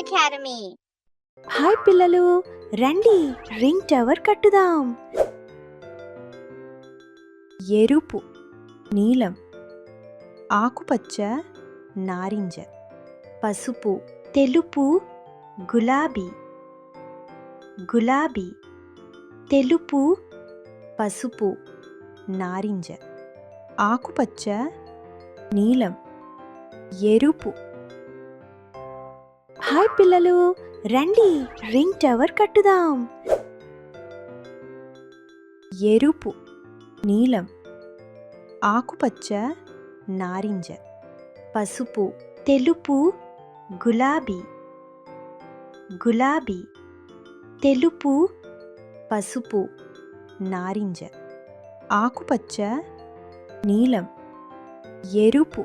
Academy. Hi పిల్లలు, రండి ring tower కట్టుదాం. ఎరుపు, నీలం, ఆకుపచ్చ, నారింజ, పసుపు, తెలుపు, గులాబీ, గులాబీ, తెలుపు, పసుపు, నారింజ, ఆకుపచ్చ, నీలం, ఎరుపు. హాయ్ పిల్లలు, రండి రింగ్ టవర్ కట్టుదాం. ఎరుపు, నీలం, ఆకుపచ్చ, నారింజ, పసుపు, తెలుపు, గులాబీ, గులాబీ, తెలుపు, పసుపు, నారింజ, ఆకుపచ్చ, నీలం, ఎరుపు.